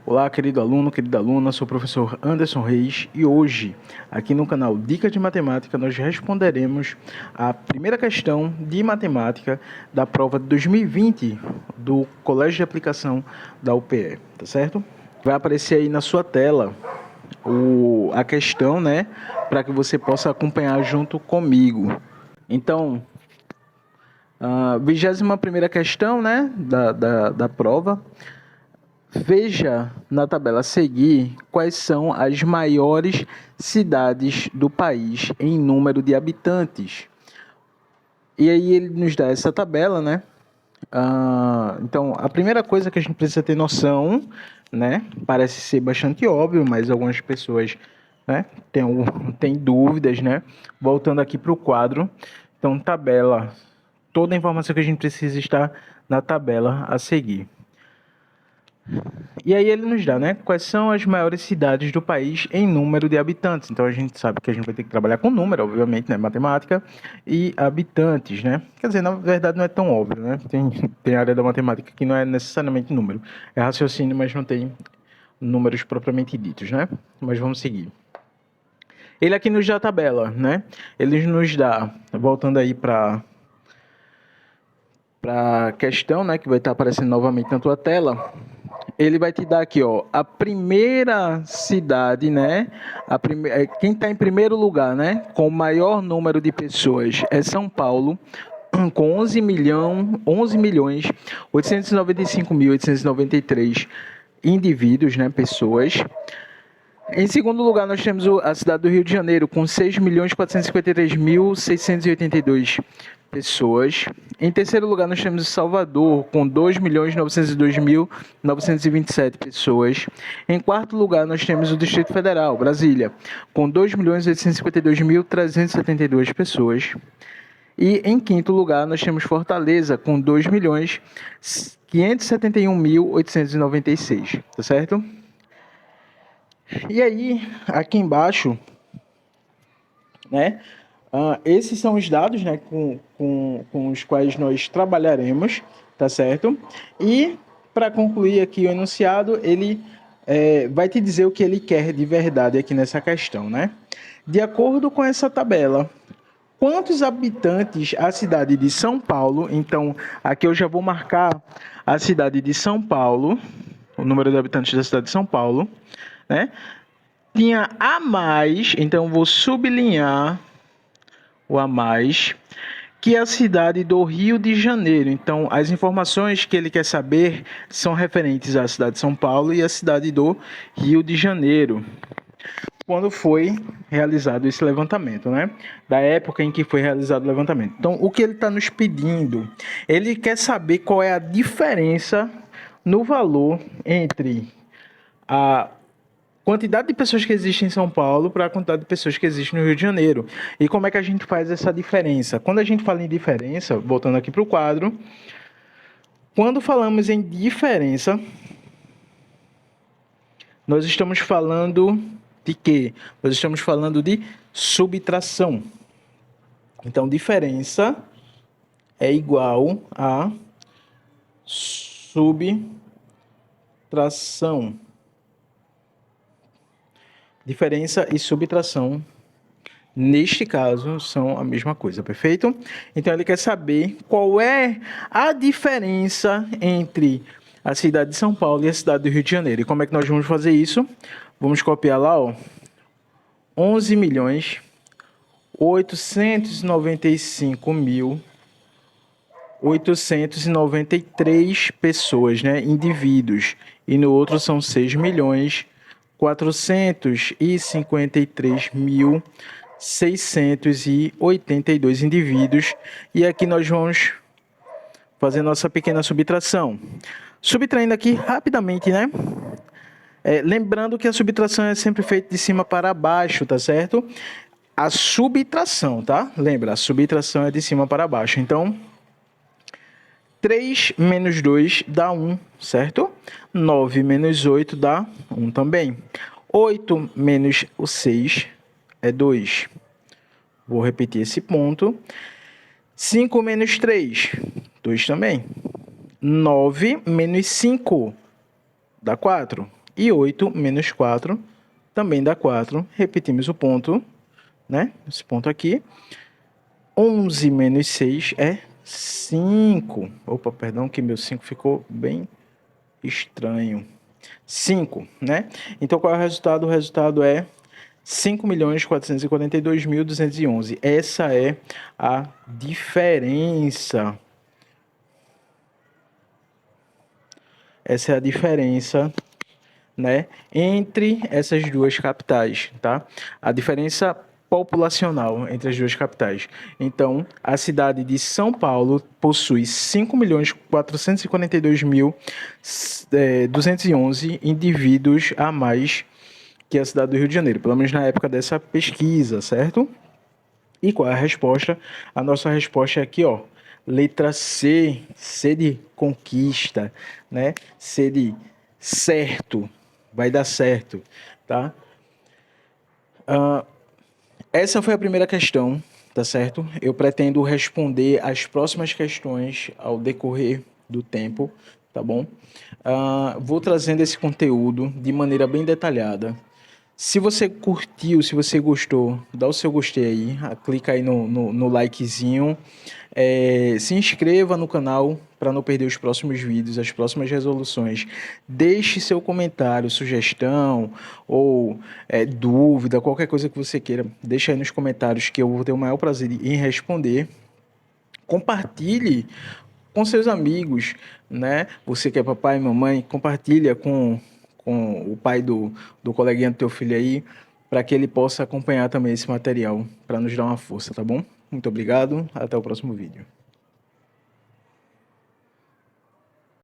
Olá, querido aluno, querida aluna, sou o professor Anderson Reis e hoje, aqui no canal Dicas de Matemática, nós responderemos a primeira questão de matemática da prova de 2020 do Colégio de Aplicação da UPE, tá certo? Vai aparecer aí na sua tela a questão, né, para que você possa acompanhar junto comigo. Então, a 21ª questão, né, da prova. Veja na tabela a seguir quais são as maiores cidades do país em número de habitantes. E aí ele nos dá essa tabela, né? Então, a primeira coisa que a gente precisa ter noção, né? Parece ser bastante óbvio, mas algumas pessoas, né, têm dúvidas, né? Voltando aqui para o quadro. Então, tabela. Toda a informação que a gente precisa está na tabela a seguir. E aí ele nos dá, né, quais são as maiores cidades do país em número de habitantes. Então a gente sabe que a gente vai ter que trabalhar com número, obviamente, né, matemática e habitantes, né. Quer dizer, na verdade não é tão óbvio, né. Tem área da matemática que não é necessariamente número, é raciocínio, mas não tem números propriamente ditos, né. Mas vamos seguir. Ele aqui nos dá a tabela, né. Ele nos dá, voltando aí para a questão, né, que vai estar aparecendo novamente na tua tela. Ele vai te dar aqui, ó, a primeira cidade, né? Quem está em primeiro lugar, né? Com o maior número de pessoas é São Paulo, com 11.895.893 indivíduos, né? Pessoas. Em segundo lugar, nós temos a cidade do Rio de Janeiro, com 6.453.682 pessoas. Em terceiro lugar, nós temos Salvador, com 2.902.927 pessoas. Em quarto lugar, nós temos o Distrito Federal, Brasília, com 2.852.372 pessoas. E em quinto lugar, nós temos Fortaleza, com 2.571.896, tá certo? E aí, aqui embaixo, né, esses são os dados, né, com os quais nós trabalharemos, tá certo? E, para concluir aqui o enunciado, ele vai te dizer o que ele quer de verdade aqui nessa questão, né? De acordo com essa tabela, quantos habitantes a cidade de São Paulo, então, aqui eu já vou marcar a cidade de São Paulo, o número de habitantes da cidade de São Paulo, né? Tinha a mais, então vou sublinhar o a mais, que é a cidade do Rio de Janeiro. Então, as informações que ele quer saber são referentes à cidade de São Paulo e à cidade do Rio de Janeiro. Quando foi realizado esse levantamento, né? Da época em que foi realizado o levantamento. Então, o que ele está nos pedindo? Ele quer saber qual é a diferença no valor entre a quantidade de pessoas que existem em São Paulo para a quantidade de pessoas que existem no Rio de Janeiro. E como é que a gente faz essa diferença? Quando a gente fala em diferença, voltando aqui para o quadro, quando falamos em diferença, nós estamos falando de quê? Nós estamos falando de subtração. Então, diferença é igual a subtração. Diferença e subtração, neste caso, são a mesma coisa, perfeito? Então, ele quer saber qual é a diferença entre a cidade de São Paulo e a cidade do Rio de Janeiro. E como é que nós vamos fazer isso? Vamos copiar lá, ó, 11.895.893 pessoas, né, indivíduos. E no outro são 6.453.682 indivíduos. E aqui nós vamos fazer nossa pequena subtração. Subtraindo aqui rapidamente, né? Lembrando que a subtração é sempre feita de cima para baixo, tá certo? A subtração, tá? Lembra, a subtração é de cima para baixo. Então, 3 menos 2 dá 1, certo? 9 menos 8 dá 1 também. 8 menos o 6 é 2. Vou repetir esse ponto. 5 menos 3, 2 também. 9 menos 5 dá 4. E 8 menos 4 também dá 4. Repetimos o ponto, né? Esse ponto aqui. 11 menos 6 é 5. Opa, perdão, que meu 5 ficou bem estranho. 5, né? Então, qual é o resultado? O resultado é 5.442.211. Essa é a diferença. Essa é a diferença, né, entre essas duas capitais, tá? A diferença populacional entre as duas capitais. Então, a cidade de São Paulo possui 5.442.211 indivíduos a mais que a cidade do Rio de Janeiro, pelo menos na época dessa pesquisa, certo? E qual é a resposta? A nossa resposta é aqui, ó. Letra C, C de conquista, né? C de certo, vai dar certo, tá? Essa foi a primeira questão, tá certo? Eu pretendo responder as próximas questões ao decorrer do tempo, tá bom? Vou trazendo esse conteúdo de maneira bem detalhada. Se você curtiu, se você gostou, dá o seu gostei aí, clica aí no likezinho, se inscreva no canal para não perder os próximos vídeos, as próximas resoluções. Deixe seu comentário, sugestão ou dúvida, qualquer coisa que você queira, deixa aí nos comentários que eu vou ter o maior prazer em responder. Compartilhe com seus amigos, né? Você que é papai e mamãe, compartilha com o pai do coleguinha do teu filho aí, para que ele possa acompanhar também esse material, para nos dar uma força, tá bom? Muito obrigado, até o próximo vídeo.